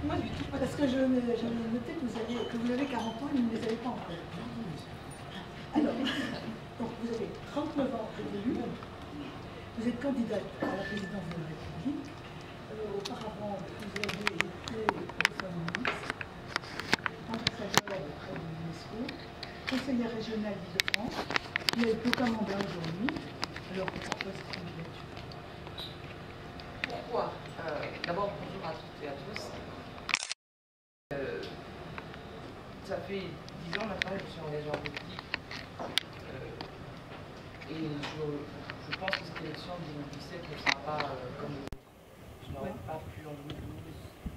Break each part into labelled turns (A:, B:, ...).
A: Moi du tout. Parce que je notais que vous avez 40 ans et vous ne les avez pas encore. Alors, donc vous avez 39 ans d'élu. Vous êtes candidate à la présidence de la République. Auparavant, vous avez été Premier ministre, ambassadeur auprès de l'UNESCO, conseillère régionale d'Île-de-France. Vous n'avez aucun mandat aujourd'hui. Alors pourquoi cette candidature?
B: Pourquoi D'abord, bonjour à toutes et à tous. Ça fait 10 ans maintenant que je suis engagée en politique. Et je pense que cette élection de 2017 ne sera pas comme je n'aurais pas pu en 2012,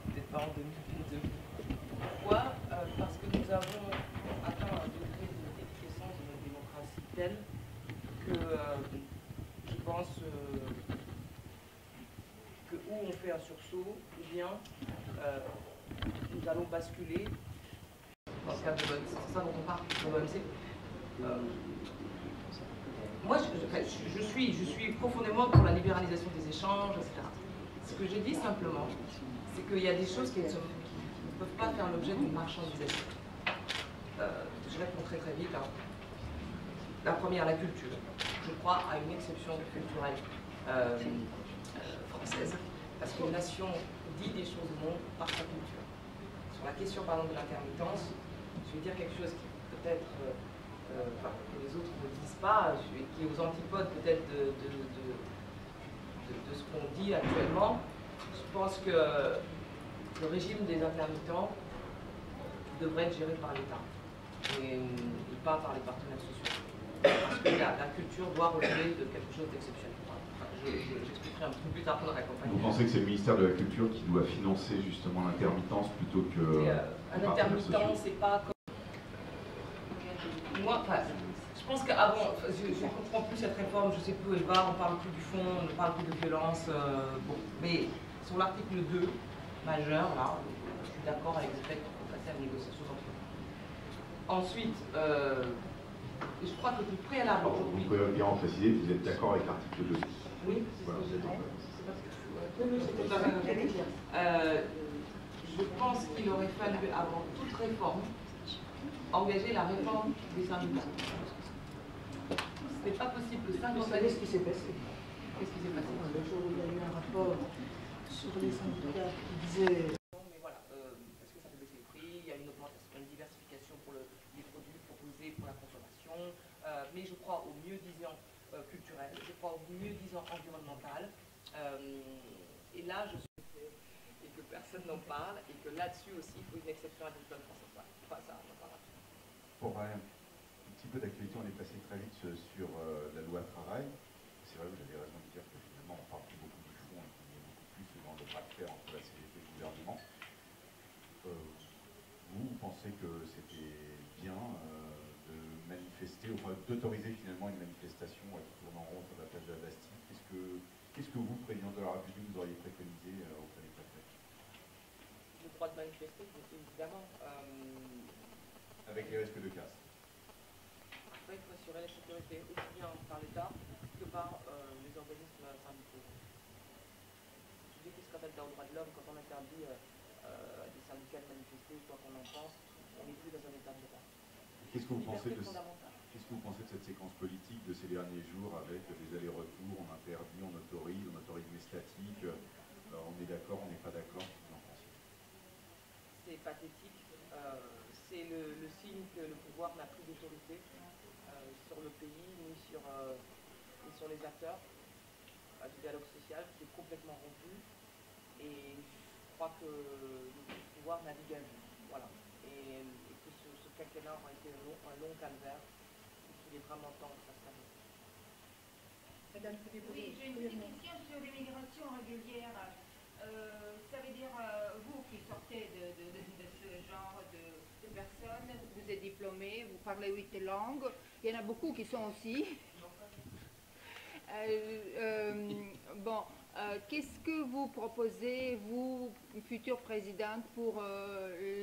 B: peut-être pas en 2022. Pourquoi Parce que nous avons atteint un degré de déliquescence de notre démocratie tel que je pense que ou on fait un sursaut, ou bien nous allons basculer dans le cadre de l'OMC. C'est ça dont on parle de l'OMC. Moi, je suis profondément pour la libéralisation des échanges, etc. Ce que j'ai dit simplement, c'est qu'il y a des choses qui ne peuvent pas faire l'objet d'une marchandisation. Je réponds très très vite. La première, la culture. Je crois à une exception culturelle française, parce qu'une nation dit des choses au monde par sa culture. Sur la question, par exemple, de l'intermittence, je vais dire quelque chose qui peut-être que les autres ne disent pas, qui est aux antipodes peut-être de ce qu'on dit actuellement. Je pense que le régime des intermittents devrait être géré par l'État et pas par les partenaires sociaux. Parce que la culture doit relever de quelque chose d'exceptionnel. J'expliquerai un peu plus tard dans la campagne.
C: Vous pensez que c'est le ministère de la Culture qui doit financer justement l'intermittence plutôt que...
B: un intermittent, c'est pas comme... Moi, je pense qu'avant, je ne comprends plus cette réforme, je ne sais plus où elle va, on ne parle plus du fond, on ne parle plus de violence. Bon. Mais sur l'article 2, majeur, là, je suis d'accord avec le fait qu'on passe à la négociation entre nous. Ensuite, je crois que le préalable aujourd'hui...
C: Vous pouvez bien en préciser, vous êtes d'accord avec l'article 2?
B: Oui,
C: voilà,
B: je pense qu'il aurait fallu, avant toute réforme, engager la réforme des syndicats. Ce n'est pas possible de 50 années.
A: Qu'est-ce qui s'est passé?
B: Qu'est-ce qui s'est passé?
A: Le jour où il y a eu un rapport sur les syndicats qui disait...
B: Mais voilà, est-ce que ça fait baisser les prix? Il y a une augmentation, une diversification pour les produits proposés pour la consommation. Mais je crois au mieux-disant culturel, je crois au mieux-disant environnemental. Et là, je suis et que personne n'en parle, et que là-dessus aussi, il faut une exception à l'école française. Pas ça, on en parlera.
D: Pour parler un petit peu d'actualité, on est passé très vite sur la loi travail. C'est vrai, vous avez raison de dire que finalement, on parle plus beaucoup du fond et qu'on est beaucoup plus dans le bras de fer entre la CGT et le gouvernement. Vous pensez que c'était bien de manifester, enfin d'autoriser finalement une manifestation qui tourne en rond sur la place de la Bastille? Qu'est-ce que vous, président de la République, vous auriez préconisé auprès des préfets?
B: Le droit de manifester, évidemment.
D: Avec les risques de casse.
B: Après, il faut assurer la sécurité aussi bien par l'État que par les organismes syndicaux. Je dis que ce qu'on appelle aux droits de l'homme, quand on interdit des syndicats de manifester, quoi qu'on en pense, on n'est plus dans un état de droit.
D: Qu'est-ce que vous pensez de cette séquence politique de ces derniers jours avec des allers-retours, on interdit, on autorise mais statique, on est d'accord, on n'est pas d'accord?
B: C'est pathétique. C'est le signe que le pouvoir n'a plus d'autorité sur le pays ni sur les acteurs du dialogue social qui est complètement rompu. Et je crois que le pouvoir navigue à vue. Voilà. Et que ce quinquennat aura été un long calvaire et qu'il est vraiment temps que ça se termine.
E: Oui, j'ai une petite question sur l'immigration régulière. Ça veut dire, vous qui sortez de ce genre de personnes, vous êtes diplômé, vous parlez 8 langues, il y en a beaucoup qui sont aussi. Bon, qu'est-ce que vous proposez, vous, future présidente, pour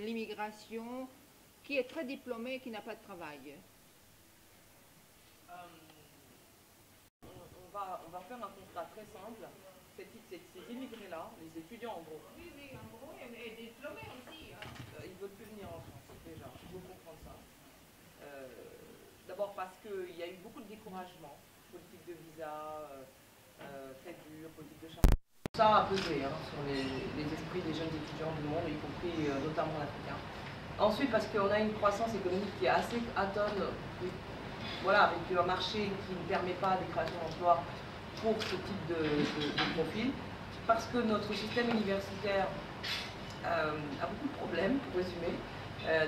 E: l'immigration qui est très diplômée et qui n'a pas de travail?
B: On va faire un constat très simple. Ces immigrés-là, les étudiants en gros.
E: Oui, en gros, et des diplômes
B: y a eu beaucoup de découragement, politique de visa, très dur, politique de charge. Ça a pesé sur les esprits des jeunes étudiants du monde, y compris notamment africains. Ensuite, parce qu'on a une croissance économique qui est assez atone, voilà, avec un marché qui ne permet pas des créations d'emplois pour ce type de profil, parce que notre système universitaire a beaucoup de problèmes, pour résumer,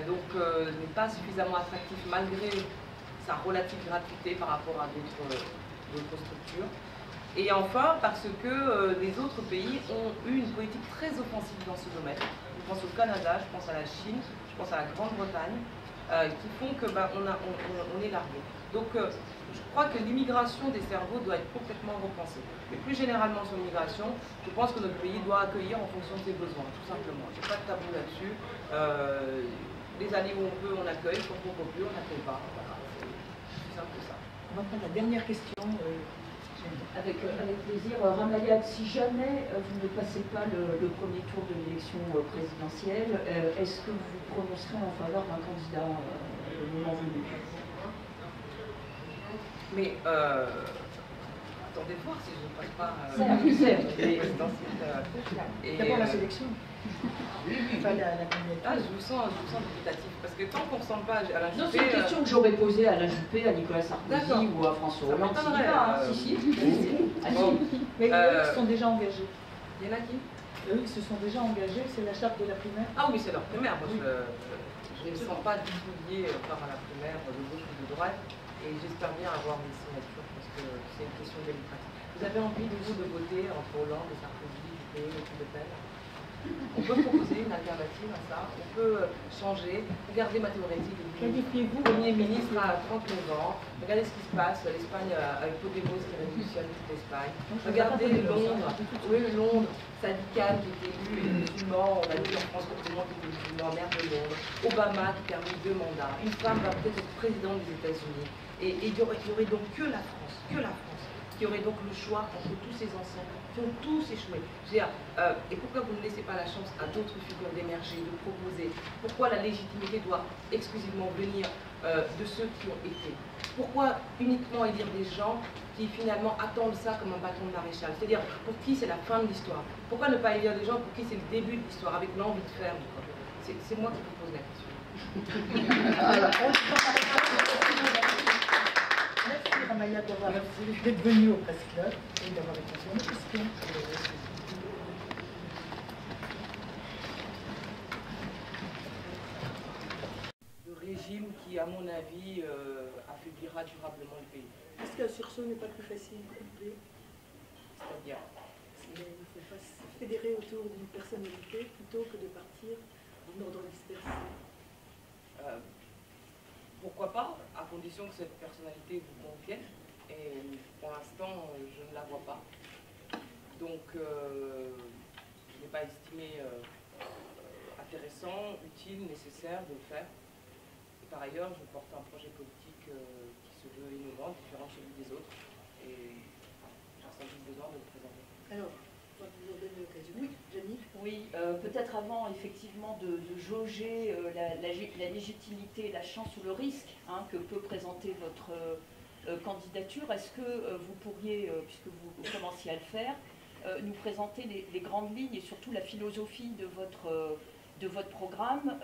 B: donc n'est pas suffisamment attractif malgré sa relative gratuité par rapport à d'autres structures. Et enfin, parce que les autres pays ont eu une politique très offensive dans ce domaine. Je pense au Canada, je pense à la Chine, je pense à la Grande-Bretagne, qui font que on est largué. Donc je crois que l'immigration des cerveaux doit être complètement repensée. Mais plus généralement sur l'immigration, je pense que notre pays doit accueillir en fonction de ses besoins, tout simplement. Il n'y a pas de tabou là-dessus. Les années où on peut, on accueille, quand on ne peut plus, on n'accueille pas. Voilà, c'est aussi simple que ça.
A: On va prendre la dernière question.
F: Avec plaisir. Ramaya, si jamais vous ne passez pas le premier tour de l'élection présidentielle, est-ce que vous vous prononcerez en faveur d'un candidat au moment venu?
B: Mais attendez de voir si je ne passe pas présidentielle.
A: D'abord la sélection. Enfin, la candidature.
B: Je vous sens dubitatif, parce que tant qu'on ne ressemble pas à la Juppé...
F: Non, c'est une question que j'aurais posée à la Juppé, à Nicolas Sarkozy ou à François Hollande.
B: Ça m'étonnerait.
F: Si.
A: Mais eux, ils sont déjà engagés.
B: Il y en a qui?
A: Eux, ils se sont déjà engagés, c'est la charte de la primaire.
B: Ah oui, c'est leur primaire. Moi, je ne me sens pas du tout liée par la primaire de gauche ou de droite, et j'espère bien avoir mes signatures, parce que c'est une question démocratique. Vous avez envie de voter entre Hollande et Sarkozy, Juppé et Le Pen? On peut proposer une alternative à ça, on peut changer. Regardez Matteo Renzi,
A: Qualifiez-vous
B: Premier ministre à 39 ans. Regardez ce qui se passe, l'Espagne avec Podemos qui révolutionne toute l'Espagne. Regardez Londres, Londres, syndical qui est élu et musulman, on a dit en France que tout le monde était musulman, maire de Londres. Obama qui termine 2 mandats. Une femme va peut-être être présidente des États-Unis. Et il y aurait donc que la France, qui aurait donc le choix entre tous ces anciens qui ont tous échoué. Et pourquoi vous ne laissez pas la chance à d'autres figures d'émerger, de proposer? Pourquoi la légitimité doit exclusivement venir de ceux qui ont été? Pourquoi uniquement élire des gens qui finalement attendent ça comme un bâton de maréchal? C'est-à-dire pour qui c'est la fin de l'histoire? Pourquoi ne pas élire des gens pour qui c'est le début de l'histoire, avec l'envie de faire? C'est moi qui vous pose la question.
A: Merci Ramaya d'être venue au Presse Club et d'avoir répondu à nos questions.
B: Le régime qui, à mon avis, affaiblira durablement le pays.
A: Est-ce qu'un sursaut n'est pas plus facile qu'on peut?
B: C'est-à-dire,
A: Il faut pas se fédérer autour d'une personnalité plutôt que de partir en ordre dispersé.
B: pourquoi pas, à condition que cette personnalité vous convienne. Et pour l'instant, je ne la vois pas. Donc, je n'ai pas estimé intéressant, utile, nécessaire de le faire. Et par ailleurs, je porte un projet politique qui se veut innovant, différent de celui des autres. Et j'ai ressenti le besoin de le présenter.
A: Alors, on va vous en donner l'occasion. Oui, Jenny.
F: Oui, peut-être avant effectivement de jauger la légitimité, la chance ou le risque que peut présenter votre candidature, est-ce que vous pourriez, puisque vous commenciez à le faire, nous présenter les grandes lignes et surtout la philosophie de votre programme,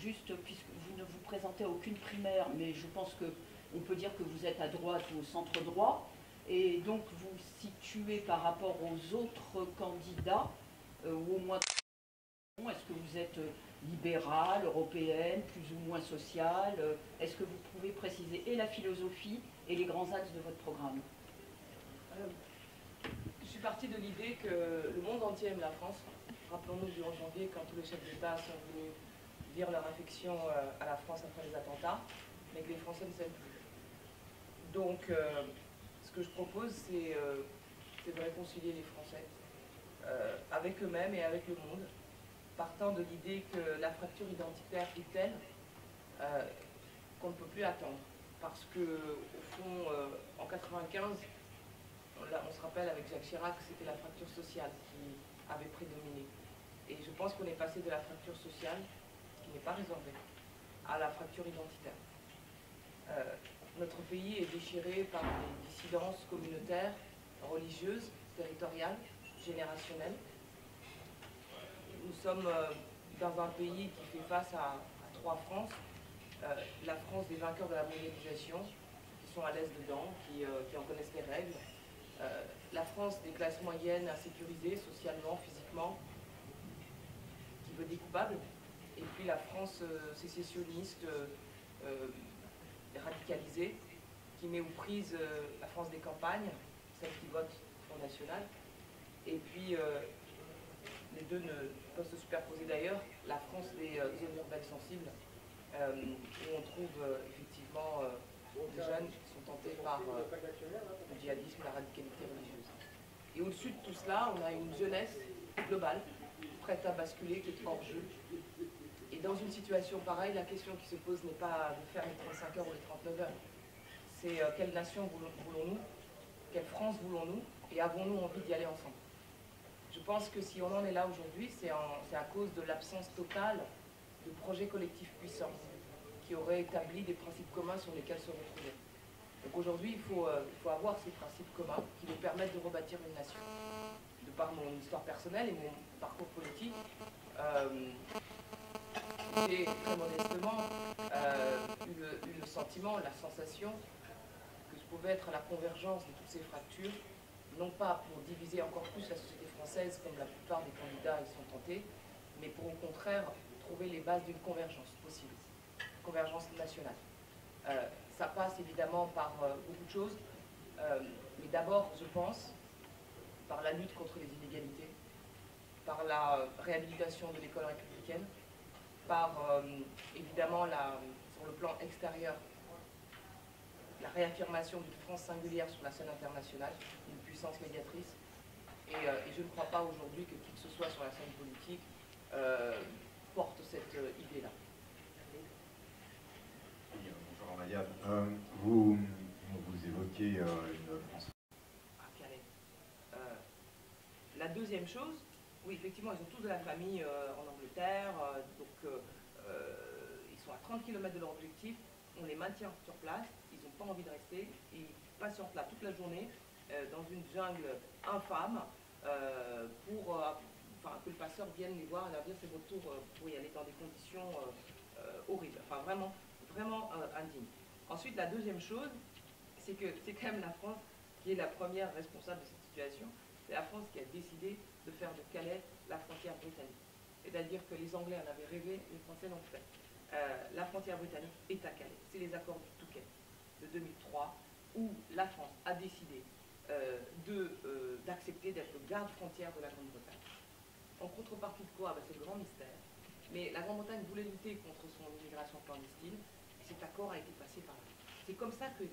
F: juste puisque vous ne vous présentez à aucune primaire, mais je pense qu'on peut dire que vous êtes à droite ou au centre droit, et donc vous situez par rapport aux autres candidats, ou au moins, est-ce que vous êtes libérale, européenne, plus ou moins sociale? Est-ce que vous pouvez préciser et la philosophie et les grands axes de votre programme?
B: Je suis partie de l'idée que le monde entier aime la France. Rappelons-nous du 11 janvier, quand tous les chefs d'État sont venus dire leur affection à la France après les attentats, mais que les Français ne s'aiment plus. Donc, ce que je propose, c'est de réconcilier les Français avec eux-mêmes et avec le monde, partant de l'idée que la fracture identitaire est telle qu'on ne peut plus attendre. Parce que, au fond, en 1995, on se rappelle avec Jacques Chirac, c'était la fracture sociale qui avait prédominé. Et je pense qu'on est passé de la fracture sociale, qui n'est pas résorbée, à la fracture identitaire. notre pays est déchiré par des dissidences communautaires, religieuses, territoriales, générationnelles. Nous sommes dans un pays qui fait face à trois France. La France des vainqueurs de la mondialisation, qui sont à l'aise dedans, qui en connaissent les règles. La France des classes moyennes insécurisées socialement, physiquement, qui veut des coupables. Et puis la France sécessionniste radicalisée, qui met aux prises la France des campagnes, celle qui vote Front National. Et puis, les deux ne peuvent se superposer d'ailleurs, la France des zones urbaines sensibles, où on trouve effectivement des jeunes qui sont tentés par le djihadisme, la radicalité religieuse. Et au-dessus de tout cela, on a une jeunesse globale, prête à basculer, qui est hors jeu. Et dans une situation pareille, la question qui se pose n'est pas de faire les 35 heures ou les 39 heures. C'est quelle nation voulons-nous, quelle France voulons-nous, et avons-nous envie d'y aller ensemble? Je pense que si on en est là aujourd'hui, c'est à cause de l'absence totale de projets collectifs puissants qui auraient établi des principes communs sur lesquels se retrouver. Donc aujourd'hui, il faut avoir ces principes communs qui nous permettent de rebâtir une nation. De par mon histoire personnelle et mon parcours politique, j'ai très modestement eu le sentiment, la sensation que je pouvais être à la convergence de toutes ces fractures, non pas pour diviser encore plus la société française comme la plupart des candidats y sont tentés, mais pour au contraire trouver les bases d'une convergence possible, convergence nationale. Ça passe évidemment par beaucoup de choses, mais d'abord, je pense, par la lutte contre les inégalités, par la réhabilitation de l'école républicaine, par évidemment sur le plan extérieur, la réaffirmation d'une France singulière sur la scène internationale, une puissance médiatrice. Et je ne crois pas aujourd'hui que qui que ce soit sur la scène politique porte cette idée-là.
D: Oui, bonjour Amaya. Vous évoquez une France.
B: À Calais. La deuxième chose, oui, effectivement, ils ont tous de la famille en Angleterre, donc ils sont à 30 km de leur objectif, on les maintient sur place, ils n'ont pas envie de rester, ils patientent là toute la journée, dans une jungle infâme, pour que le passeur vienne les voir et leur dire c'est votre tour pour y aller dans des conditions horribles, enfin vraiment, vraiment indignes. Ensuite, la deuxième chose, c'est que c'est quand même la France qui est la première responsable de cette situation. C'est la France qui a décidé de faire de Calais la frontière britannique. C'est-à-dire que les Anglais en avaient rêvé, les Français l'ont fait. La frontière britannique est à Calais. C'est les accords du Touquet de 2003 où la France a décidé d'accepter d'être le garde-frontière de la Grande-Bretagne. En contrepartie de quoi? C'est le grand mystère. Mais la Grande-Bretagne voulait lutter contre son immigration clandestine et cet accord a été passé par là. C'est comme ça que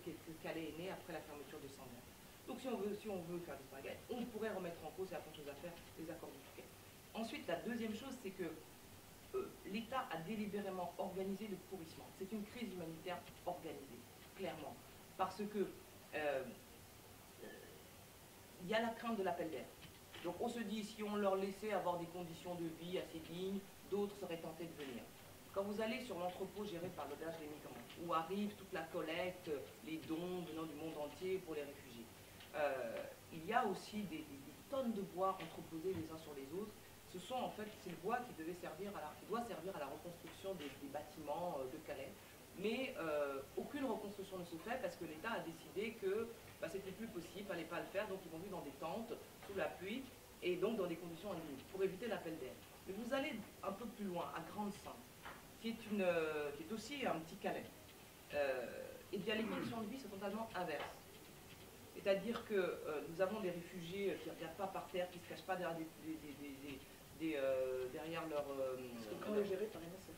B: Calais est né après la fermeture de Sandhurst. Donc si on veut faire des pagailles, on pourrait remettre en cause, et la chose à faire, les accords du Touquet. Ensuite, la deuxième chose, c'est que l'État a délibérément organisé le pourrissement. C'est une crise humanitaire organisée, clairement. Parce que il y a la crainte de l'appel d'air. Donc on se dit, si on leur laissait avoir des conditions de vie assez dignes, d'autres seraient tentés de venir. Quand vous allez sur l'entrepôt géré par l'auberge des migrants, où arrive toute la collecte, les dons venant du monde entier pour les réfugiés, il y a aussi des tonnes de bois entreposés les uns sur les autres. Ce sont en fait, c'est le bois qui doit servir à la reconstruction des bâtiments de Calais. Mais aucune reconstruction ne se fait parce que l'État a décidé que c'était plus possible, il ne fallait pas le faire, donc ils vont vivre dans des tentes, sous la pluie, et donc dans des conditions indignes, pour éviter l'appel d'air. Mais vous allez un peu plus loin, à Grande-Sainte, qui est aussi un petit Calais. Et bien les conditions de vie sont totalement inverses. C'est-à-dire que nous avons des réfugiés qui ne regardent pas par terre, qui ne se cachent pas derrière derrière leur...
A: C'est quand géré par MSF.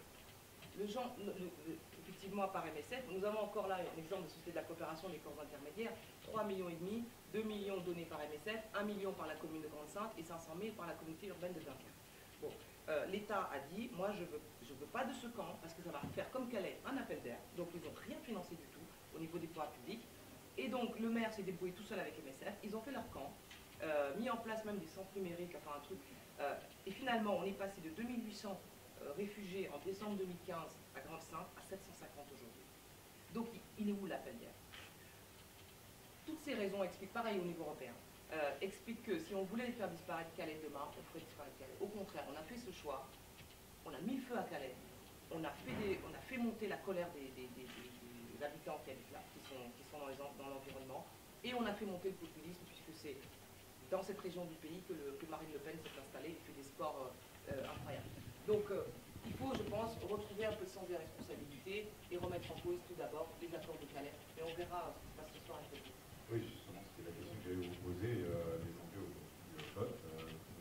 B: Effectivement par MSF, nous avons encore là un exemple de société de la coopération des corps intermédiaires, 3,5 millions, 2 millions donnés par MSF, 1 million par la commune de Grande-Sainte et 500 000 par la communauté urbaine de Dunkerque. Bon, l'État a dit, moi je veux pas de ce camp parce que ça va faire comme Calais un appel d'air, donc ils n'ont rien financé du tout au niveau des pouvoirs publics. Et donc le maire s'est débrouillé tout seul avec MSF, ils ont fait leur camp, mis en place même des centres numériques, enfin un truc. Et finalement on est passé de 2800 réfugiés en décembre 2015 à Grande-Sainte à 750 aujourd'hui. Donc il est où l'appel d'air? Toutes ces raisons expliquent, pareil au niveau européen, expliquent que si on voulait faire disparaître Calais demain, on ferait disparaître Calais. Au contraire, on a fait ce choix, on a mis le feu à Calais, on a fait monter la colère des habitants qui habitent là, qui sont dans l'environnement, et on a fait monter le populisme, puisque c'est dans cette région du pays que Marine Le Pen s'est installée et fait des scores incroyables. Donc il faut, je pense, retrouver un peu de sens des responsabilités et remettre en cause tout d'abord les accords de Calais. Et on verra ce qui se passe ce soir avec le.
D: Oui, justement, c'était la question que j'allais vous poser. Les enjeux aujourd'hui du vote,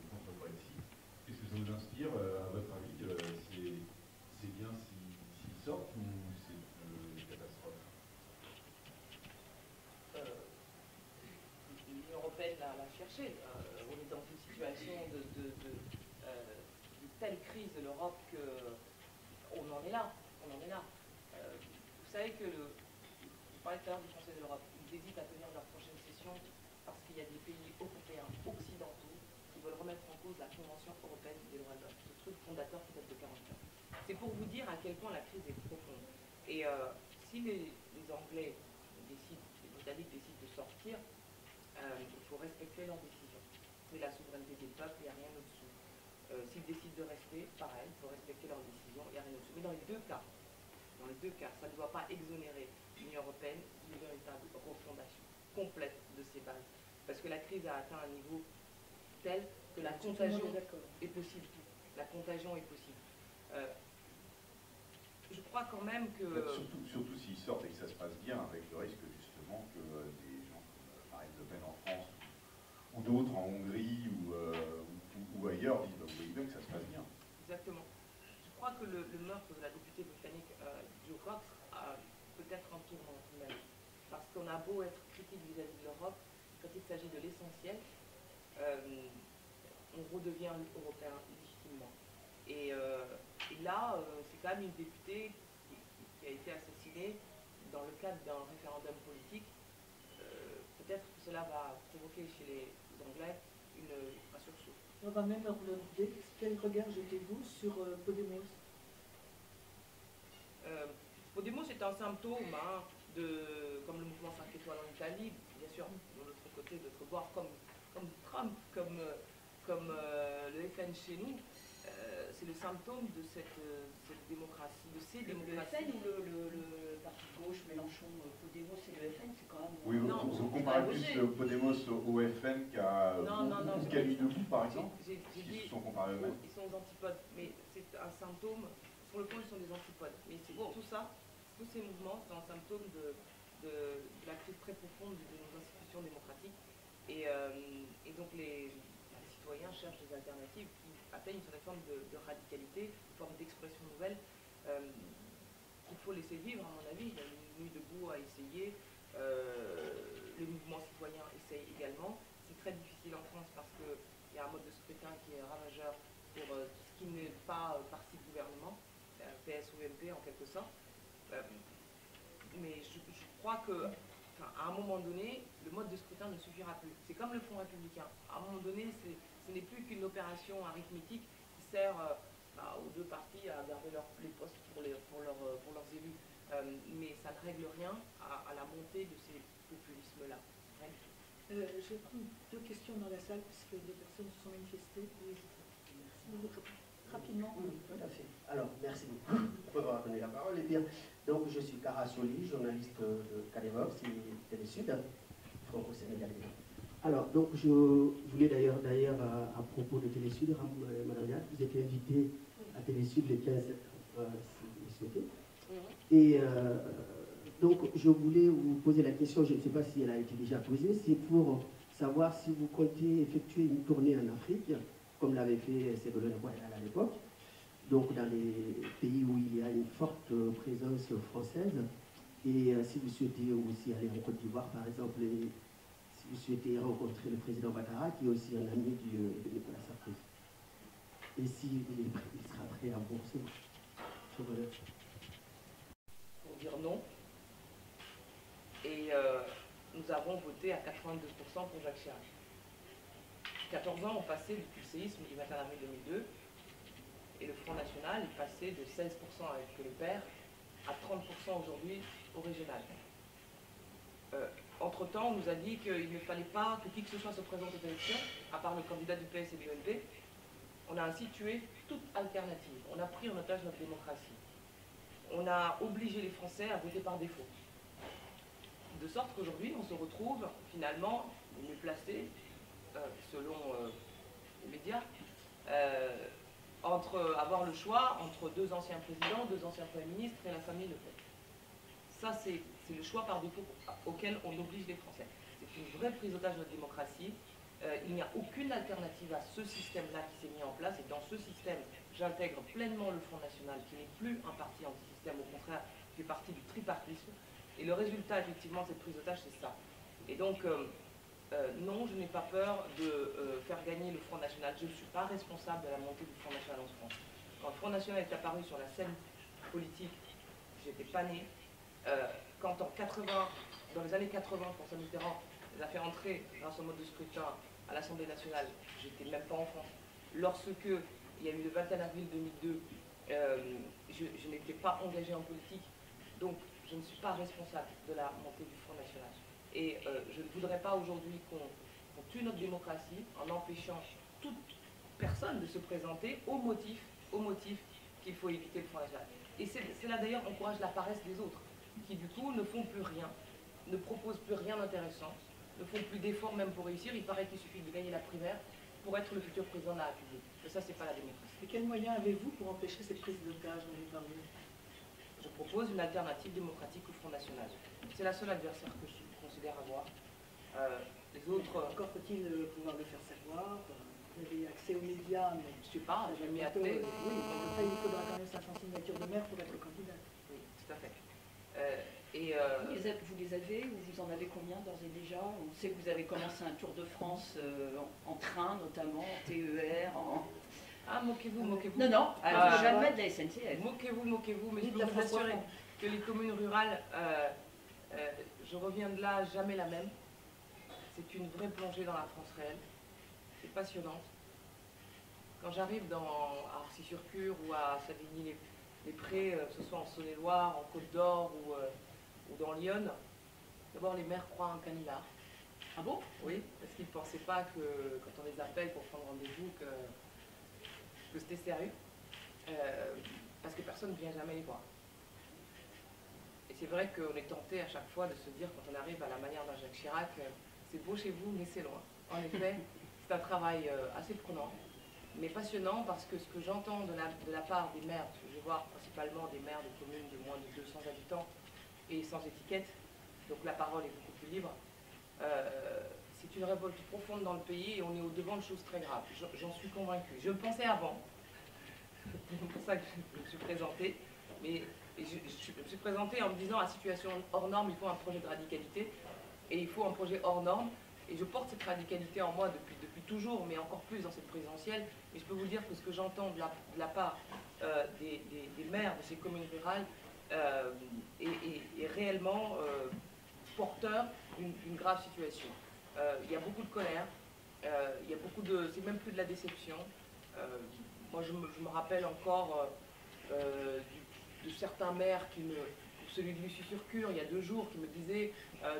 D: contre le Brexit. Qu'est-ce que ça vous inspire, à votre avis? C'est bien s'ils sortent ou c'est une catastrophe?
B: L'Union européenne l'a cherché. On est dans une situation de telle crise de l'Europe qu'on en est là. On en est là. Vous savez que vous parlez tout à l'heure du Conseil de l'Europe. Ils hésitent à tenir leur prochaine session parce qu'il y a des pays européens occidentaux qui veulent remettre en cause la Convention européenne des droits de l'homme, ce truc fondateur qui date de 1949. C'est pour vous dire à quel point la crise est profonde. Et si les Anglais décident, les Britanniques décident de sortir, il faut respecter leurs décisions. C'est la souveraineté des peuples, il n'y a rien au-dessous. S'ils décident de rester, pareil, il faut respecter leurs décisions, il n'y a rien au-dessous. Mais dans les deux cas, ça ne doit pas exonérer l'Union européenne d'une véritable refondation complète de ses bases. Parce que la crise a atteint un niveau tel que la contagion est possible. La contagion est possible. Je crois quand même que...
D: Surtout s'ils sortent et que ça se passe bien, avec le risque justement que des gens comme Marine Le Pen en France ou d'autres en Hongrie ou ailleurs disent, vous voyez bien que ça se passe bien.
B: Exactement. Je crois que le meurtre de la députée britannique Jo Cox a peut-être un tournant même. Parce qu'on a beau être critique vis-à-vis de l'Europe, quand il s'agit de l'essentiel, on redevient européen légitimement. Et là, c'est quand même une députée qui a été assassinée dans le cadre d'un référendum politique. Peut-être que cela va provoquer chez les Anglais un sursaut.
A: On va même leur demander quel regard jetez-vous sur Podemos.
B: Podemos est un symptôme comme le mouvement 5 étoiles en Italie, bien sûr, de l'autre côté, d'autre bord, comme Trump, comme le FN chez nous. C'est le symptôme de cette démocratie, de ces démocraties.
F: Le FN ou le parti de gauche, Mélenchon, Podemos et le FN, c'est quand même...
D: Oui, vous comparez plus Podemos au FN qu'à Debout, par exemple. Ils se sont comparés eux-mêmes.
B: Ils sont aux antipodes, mais c'est un symptôme, sur le fond ils sont des antipodes. Mais c'est tout ça, tous ces mouvements, c'est un symptôme de la crise très profonde de nos institutions démocratiques. Et donc les citoyens cherchent des alternatives qui atteignent une certaine forme de radicalité, une forme d'expression nouvelle qu'il faut laisser vivre, à mon avis. La Nuit debout a essayé, le mouvement citoyen essaye également. C'est très difficile en France parce qu'il y a un mode de scrutin qui est ravageur pour tout ce qui n'est pas parti de gouvernement, PS ou MP en quelque sorte. Mais je crois que à un moment donné, le mode de scrutin ne suffira plus. C'est comme le Front républicain. À un moment donné, ce n'est plus qu'une opération arithmétique qui sert aux deux partis à garder les postes pour leurs élus. Mais ça ne règle rien à la montée de ces populismes-là.
A: Je vais prendre deux questions dans la salle, puisque des personnes se sont manifestées. Rapidement.
G: Oui, tout à fait. Alors, merci beaucoup pour avoir donné la parole. Et bien, donc, je suis Cara Soli, journaliste de Cadevox et Télésud, franco-sénégalais. Alors, donc, je voulais d'ailleurs, à propos de Télésud, Madame Yad, vous étiez invité à Télésud le 15 septembre, si vous souhaitez. Et donc, je voulais vous poser la question, je ne sais pas si elle a été déjà posée, c'est pour savoir si vous comptez effectuer une tournée en Afrique, comme l'avait fait Ségolène Royal à l'époque, donc dans les pays où il y a une forte présence française, et si vous souhaitez aussi aller en Côte d'Ivoire, par exemple, et si vous souhaitez rencontrer le président Ouattara, qui est aussi un ami de Nicolas Sarkozy, et s'il sera prêt à vous recevoir.
B: Pour dire non, et nous avons voté à 82% pour Jacques Chirac. 14 ans ont passé depuis le séisme du 21 avril 2002 et le Front National est passé de 16% avec le père à 30% aujourd'hui au régional. Entre-temps, on nous a dit qu'il ne fallait pas que qui que ce soit se présente aux élections, à part le candidat du PS et du UNP. On a ainsi tué toute alternative. On a pris en otage notre démocratie. On a obligé les Français à voter par défaut. De sorte qu'aujourd'hui, on se retrouve finalement mieux placé, selon les médias, entre avoir le choix entre deux anciens présidents, deux anciens premiers ministres et la famille Le Pen. Ça, c'est le choix par défaut auquel on oblige les Français. C'est une vraie prise d'otage de notre démocratie. Il n'y a aucune alternative à ce système-là qui s'est mis en place. Et dans ce système, j'intègre pleinement le Front National, qui n'est plus un parti anti-système, au contraire, qui fait partie du tripartisme. Et le résultat, effectivement, de cette prise d'otage, c'est ça. Et donc, non, je n'ai pas peur de faire gagner le Front National. Je ne suis pas responsable de la montée du Front National en France. Quand le Front National est apparu sur la scène politique, j'étais pas née. Quand dans les années 80, François Mitterrand les a fait entrer grâce au mode de scrutin à l'Assemblée nationale, j'étais même pas en France. Lorsque il y a eu le 21 avril 2002, je n'étais pas engagée en politique, donc je ne suis pas responsable de la montée du Front National. Et je ne voudrais pas aujourd'hui qu'on tue notre démocratie en empêchant toute personne de se présenter au motif qu'il faut éviter le Front National. Et cela d'ailleurs encourage la paresse des autres, qui du coup ne font plus rien, ne proposent plus rien d'intéressant, ne font plus d'efforts même pour réussir. Il paraît qu'il suffit de gagner la primaire pour être le futur président de la République. Mais ça, c'est pas la démocratie.
A: Et quels moyens avez-vous pour empêcher cette prise d'otage dont vous parlez?
B: Je propose une alternative démocratique au Front National. C'est la seule adversaire que je considère avoir. Les autres...
A: Encore faut-il pouvoir le faire savoir. Vous avez accès aux médias, mais...
B: Je ne sais pas, je m'y attelle.
A: Oui, après il faudra quand même 500 signatures de maire pour être candidat.
B: Oui, tout à fait.
F: Vous les avez ou vous en avez combien d'ores et déjà? On sait que vous avez commencé un tour de France en train notamment, en TER, en...
B: Ah, moquez-vous.
F: Non, jamais de la SNCF.
B: Moquez-vous, mais je peux vous assurer que les communes rurales, je reviens de là, jamais la même. C'est une vraie plongée dans la France réelle. C'est passionnant. Quand j'arrive à Arcis-sur-Cure ou à Savigny-les-Prés, que ce soit en Saône-et-Loire, en Côte d'Or ou dans Lyon, d'abord les maires croient en un canular.
F: Ah bon?
B: Oui, parce qu'ils ne pensaient pas que quand on les appelle pour prendre rendez-vous, que c'était sérieux. Parce que personne ne vient jamais les voir. Et c'est vrai qu'on est tenté à chaque fois de se dire, quand on arrive à la manière d'un Jacques Chirac, c'est beau chez vous, mais c'est loin. En effet, c'est un travail assez prenant, mais passionnant, parce que ce que j'entends de la part des maires, parce que je vois principalement des maires de communes de moins de 200 habitants et sans étiquette, donc la parole est beaucoup plus libre, c'est une révolte profonde dans le pays et on est au devant de choses très graves. J'en suis convaincue. Je le pensais avant, c'est pour ça que je me suis présentée, mais je me suis présentée en me disant, à situation hors norme, il faut un projet de radicalité, et il faut un projet hors norme, et je porte cette radicalité en moi depuis toujours, mais encore plus dans cette présidentielle. Mais je peux vous dire que ce que j'entends de la part des maires de ces communes rurales est réellement porteur d'une grave situation. Il y a beaucoup de colère, il y a beaucoup de... c'est même plus de la déception. Moi, je me rappelle encore de certains maires celui de Lucie-sur-Cure, il y a 2 jours, qui me disait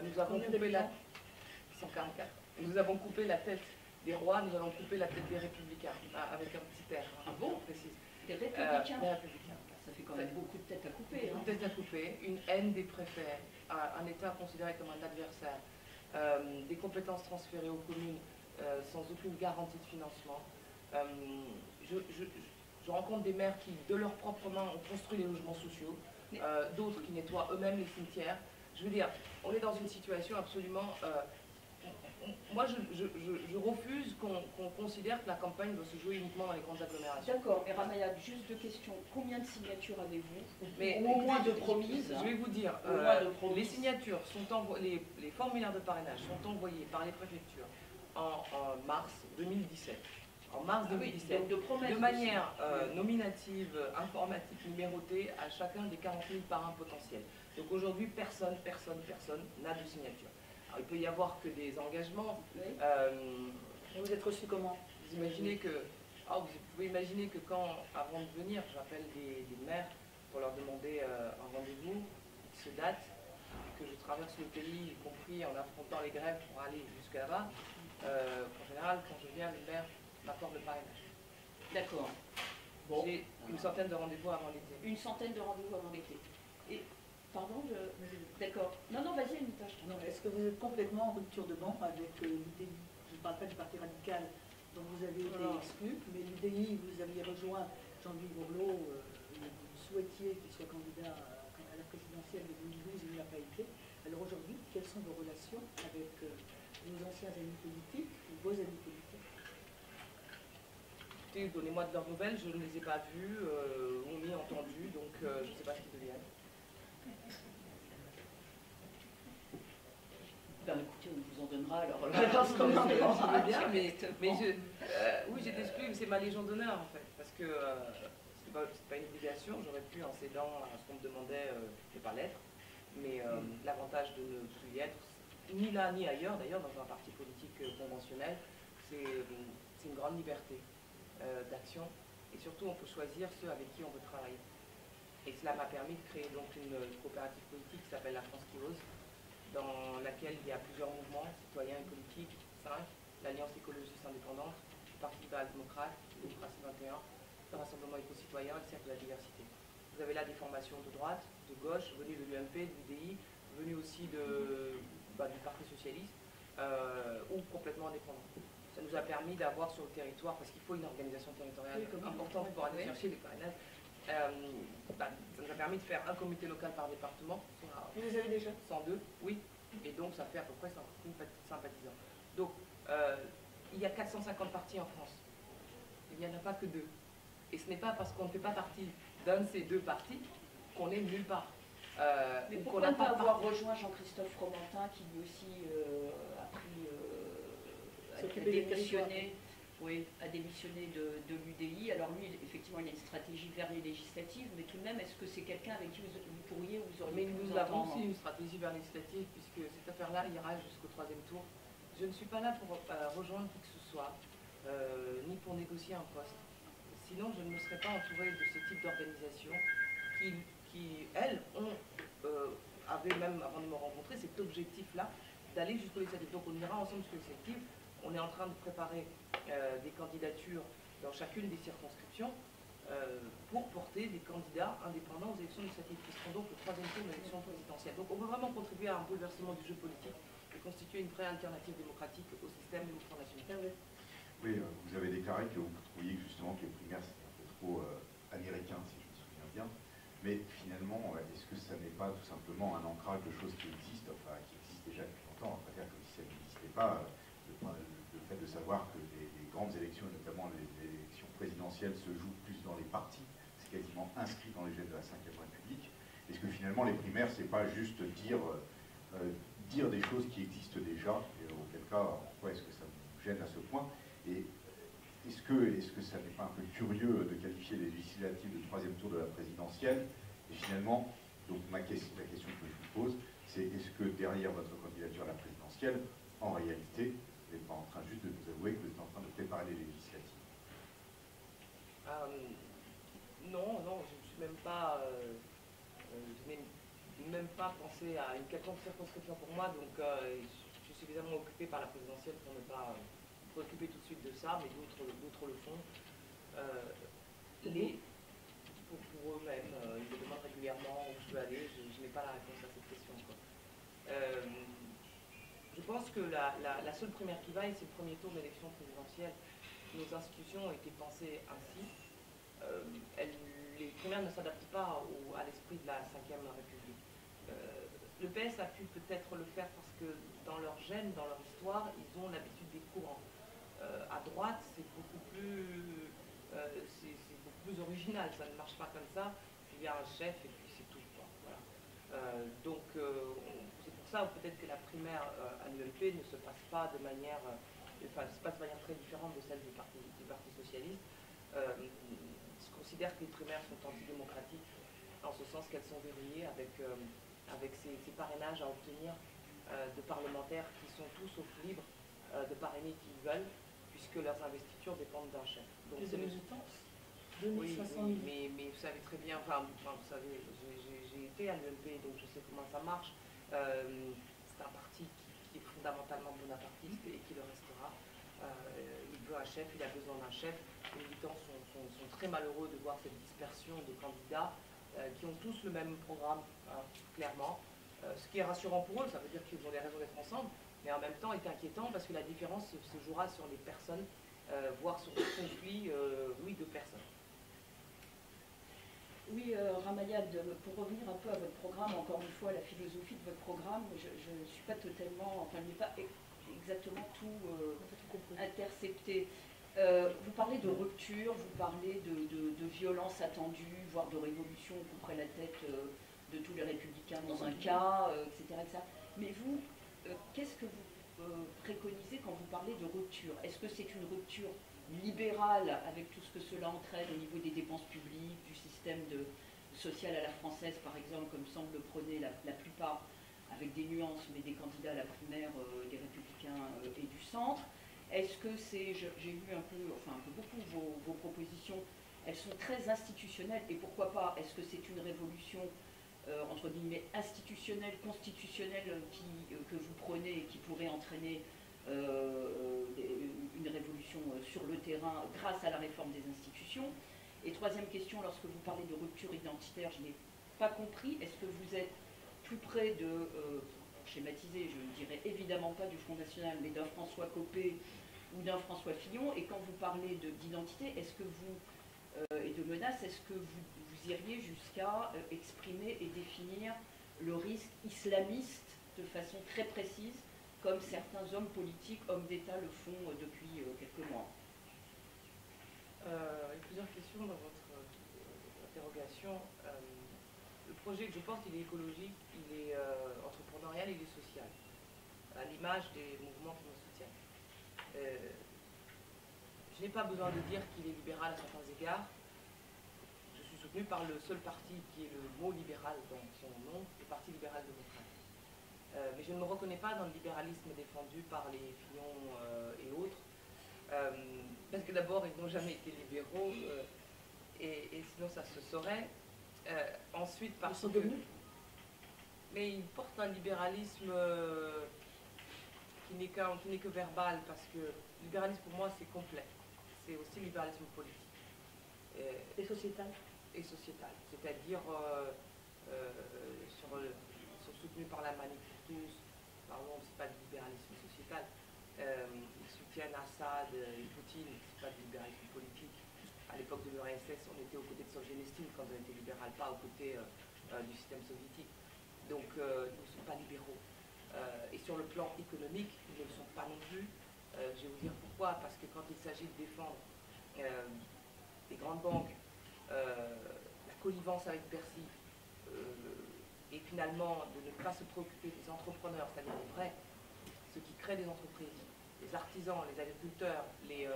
B: nous avons coupé 144. Nous avons coupé la tête des rois, nous allons couper la tête des républicains, avec un petit air.
F: Ah bon?
B: Précise.
F: Des républicains?
B: Des républicains.
F: Ça fait quand même beaucoup de têtes à couper.
B: Beaucoup de têtes à couper, une haine des préfets, un État considéré comme un adversaire, des compétences transférées aux communes sans aucune garantie de financement. Je rencontre des maires qui, de leurs propres mains, ont construit les logements sociaux, d'autres qui nettoient eux-mêmes les cimetières. Je veux dire, on est dans une situation absolument... moi, je refuse qu'on considère que la campagne doit se jouer uniquement dans les grandes agglomérations.
F: D'accord, mais Ramaya, juste 2 questions. Combien de signatures avez-vous?
B: Mais
F: au moins de promises.
B: Je vais vous dire, les signatures sont envoyées, les formulaires de parrainage sont envoyés par les préfectures en mars 2017. En mars 2017, de manière nominative, informatique, numérotée à chacun des 40 000 parrains potentiels. Donc aujourd'hui, personne n'a de signature. Alors, il peut y avoir que des engagements.
F: Oui.
A: Vous êtes reçu comment?
B: Vous pouvez imaginer que quand, avant de venir, j'appelle des maires pour leur demander un rendez-vous qui se date, que je traverse le pays, y compris en affrontant les grèves pour aller jusque là-bas, en général, quand je viens, le maire m'accorde le parrainage.
F: D'accord.
B: Bon. J'ai une centaine de rendez-vous avant l'été.
F: Une centaine de rendez-vous avant l'été. Et, pardon, d'accord. Non, non, vas-y, Anita.
A: Est-ce que vous êtes complètement en rupture de banc avec l'UDI? Je ne parle pas du Parti radical dont vous avez été exclu, mais l'UDI, vous aviez rejoint Jean-Louis Borloo, vous souhaitiez qu'il soit candidat à la présidentielle de 2012, il n'y a pas été. Alors aujourd'hui, quelles sont vos relations avec vos anciens amis politiques, ou vos amis politiques?
B: Donnez-moi de leurs nouvelles, je ne les ai pas vus, ou ni entendus, donc je ne sais pas ce qu'ils deviennent.
F: Ben écoutez, on vous en donnera alors.
B: Oui, j'étais exclue, mais c'est ma légion d'honneur en fait, parce que c'est pas une obligation, j'aurais pu en cédant à ce qu'on me demandait de ne pas l'être, mais l'avantage de ne plus y être, ni là ni ailleurs d'ailleurs, dans un parti politique conventionnel, c'est une grande liberté d'action, et surtout on peut choisir ceux avec qui on veut travailler. Et cela m'a permis de créer donc une coopérative politique qui s'appelle La France qui ose, dans laquelle il y a plusieurs mouvements citoyens et politiques, 5, l'Alliance écologiste indépendante, le Parti libéral-démocrate, Démocratie 21, le Rassemblement éco-citoyen et le Cercle de la diversité. Vous avez là des formations de droite, de gauche, venues de l'UMP, de l'UDI, venues aussi du Parti socialiste, ou complètement indépendantes. Ça nous a permis d'avoir sur le territoire, parce qu'il faut une organisation territoriale importante pour aller chercher les parrainages, ça nous a permis de faire un comité local par département.
A: Vous les avez déjà?
B: 102, oui. Et donc ça fait à peu près 50 000 sympathisants. Donc il y a 450 partis en France. Il n'y en a pas que 2. Et ce n'est pas parce qu'on ne fait pas partie d'un de ces 2 partis qu'on est nulle part.
F: Mais pourquoi ne pas avoir rejoint Jean-Christophe Fromentin qui lui aussi a démissionné, a démissionné de l'UDI. Alors lui, effectivement, il a une stratégie vers les législatives, mais tout de même, est-ce que c'est quelqu'un avec qui vous pourriez, vous auriez pu vous entendre?
B: Mais nous avons aussi une stratégie vers les législatives, puisque cette affaire-là ira jusqu'au 3e tour. Je ne suis pas là pour rejoindre qui que ce soit, ni pour négocier un poste. Sinon, je ne me serais pas entourée de ce type d'organisation qui, elles, avaient même, avant de me rencontrer, cet objectif-là, d'aller jusqu'aux législatives. Donc on ira ensemble jusqu'aux législatives. On est en train de préparer des candidatures dans chacune des circonscriptions pour porter des candidats indépendants aux élections législatives, qui seront donc le 3e tour de l'élection présidentielle. Donc on veut vraiment contribuer à un bouleversement du jeu politique et constituer une vraie alternative démocratique au système et au Front National.
D: Oui, vous avez déclaré que vous trouviez justement que les primaires c'était un peu trop américain, si je me souviens bien. Mais finalement, est-ce que ça n'est pas tout simplement un ancrage de choses qui existent, enfin qui existent déjà depuis longtemps, on va dire comme si ça n'existait pas, le fait de savoir que les grandes élections, et notamment les élections présidentielles, se jouent plus dans les partis, c'est quasiment inscrit dans les gènes de la Ve République. Est-ce que finalement les primaires, c'est pas juste dire des choses qui existent déjà, et auquel cas, pourquoi est-ce que ça vous gêne à ce point? Et est-ce que ça n'est pas un peu curieux de qualifier les législatives de 3e tour de la présidentielle? Et finalement, donc la question que je vous pose, c'est est-ce que derrière votre candidature à la présidentielle, en réalité, vous n'êtes pas en train juste de nous avouer que vous êtes en train de préparer les législatives?
B: Non, je ne suis même pas... je n'ai même pas pensé à une quelconque circonscription pour moi, donc je suis suffisamment occupé par la présidentielle pour ne pas me préoccuper tout de suite de ça, mais d'autres le font. Pour eux-mêmes, ils me demandent régulièrement où je veux aller, je n'ai pas la réponse à cette question. Je pense que la seule primaire qui vaille, c'est le premier tour de l'élection présidentielle. Nos institutions ont été pensées ainsi. Les primaires ne s'adaptent pas à l'esprit de la Ve République. Le PS a pu peut-être le faire parce que dans leur gène, dans leur histoire, ils ont l'habitude des courants. À droite, c'est beaucoup plus original, ça ne marche pas comme ça. Il y a un chef et puis c'est tout. Voilà. Donc c'est pour ça peut-être que la primaire à l'UMP ne se passe pas de manière, très différente de celle du Parti socialiste. Je considère que les primaires sont antidémocratiques, en ce sens qu'elles sont verrouillées avec ces parrainages à obtenir de parlementaires qui sont tous sauf libres de parrainer qui ils veulent, puisque leurs investitures dépendent d'un chef. Donc
A: les militances.
B: Oui,
F: 2500
B: oui,
F: 000.
B: mais vous savez très bien, vous savez, j'ai été à l'UMP, donc je sais comment ça marche. C'est un parti qui est fondamentalement bonapartiste et qui le restera. Il veut un chef, il a besoin d'un chef. Les militants sont très malheureux de voir cette dispersion de candidats qui ont tous le même programme, hein, clairement. Ce qui est rassurant pour eux, ça veut dire qu'ils ont des raisons d'être ensemble, mais en même temps est inquiétant parce que la différence se jouera sur les personnes, voire sur le conflit, oui, de personnes.
F: Oui, Ramayad, pour revenir un peu à votre programme, encore une fois, la philosophie de votre programme, je ne suis pas totalement, enfin, je n'ai pas exactement tout intercepté. Vous parlez de rupture, vous parlez de violence attendue, voire de révolution, on couperait la tête de tous les républicains dans un cas, etc., etc. Mais vous, qu'est-ce que vous préconisez quand vous parlez de rupture? Est-ce que c'est une rupture libérale avec tout ce que cela entraîne au niveau des dépenses publiques, du système social à la française, par exemple, comme semble le prôner la plupart, avec des nuances, mais des candidats à la primaire des Républicains et du centre? Est-ce que c'est, j'ai vu un peu beaucoup vos propositions, elles sont très institutionnelles, et pourquoi pas, est-ce que c'est une révolution entre guillemets institutionnelle, constitutionnelle que vous prenez et qui pourrait entraîner une révolution sur le terrain grâce à la réforme des institutions? Et troisième question, lorsque vous parlez de rupture identitaire, je n'ai pas compris, est-ce que vous êtes plus près de, pour schématiser, je ne dirais évidemment pas du Front National, mais d'un François Copé ou d'un François Fillon, et quand vous parlez d'identité, est-ce que vous, et de menace, est-ce que vous iriez jusqu'à exprimer et définir le risque islamiste de façon très précise, comme certains hommes politiques, hommes d'État le font depuis quelques mois?
B: Il y a plusieurs questions dans votre interrogation. Le projet que je porte, il est écologique, il est entrepreneurial, il est social, à l'image des mouvements qui me soutiennent. Je n'ai pas besoin de dire qu'il est libéral à certains égards. Je suis soutenu par le seul parti qui est le mot libéral dans son nom, le Parti libéral démocrate. Mais je ne me reconnais pas dans le libéralisme défendu par les Fillon et autres, parce que d'abord, ils n'ont jamais été libéraux, et sinon ça se saurait. Ensuite, parce que... Mais ils portent un libéralisme qui n'est que verbal, parce que le libéralisme pour moi c'est complet. C'est aussi le libéralisme politique.
A: Et sociétal.
B: Et sociétal. C'est-à-dire, ils sont soutenus par la Manif pour tous. Pardon, c'est pas du libéralisme sociétal. Ils soutiennent Assad et Poutine, c'est pas du libéralisme politique. À l'époque de l'URSS, on était aux côtés de Solzhenitsyn quand on était libéral, pas aux côtés du système soviétique. Donc, ils ne sont pas libéraux. Et sur le plan économique, ils ne le sont pas non plus. Je vais vous dire pourquoi. Parce que quand il s'agit de défendre les grandes banques, la connivence avec Bercy, et finalement de ne pas se préoccuper des entrepreneurs, c'est-à-dire les vrais, ceux qui créent des entreprises, les artisans, les agriculteurs, les